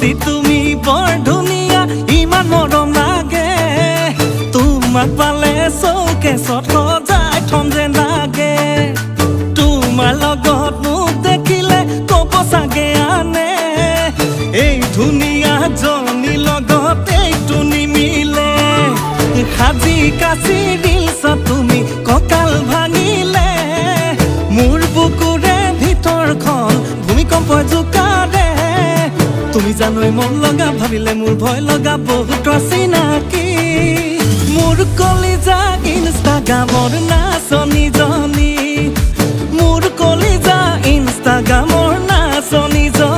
সতী তুমি বৰ ধুনীয়া ইমান মৰম লাগে তোমাক পালে চৌকেছত সজাই থম যেন লাগে তোমাৰ লগত মোক দেখিলে ক'ব চাগে আনে এই ধুনীয়া জনী লগত এইটো নিমিলে সাজি কাচি দিলছ তুমি কঁকাল ভাঙিলে মোৰ বুকুৰে ভিতৰখন ভূমিকম্পই জোকাৰে তুমি জানোই মন লগা ভাবিলে মোৰ ভয় লগা বহুত চিনাকি মোৰ কলিজা ইনষ্টাগ্ৰামৰ নাচনীজনী মোৰ কলিজা ইনষ্টাগ্ৰামৰ নাচনীজনী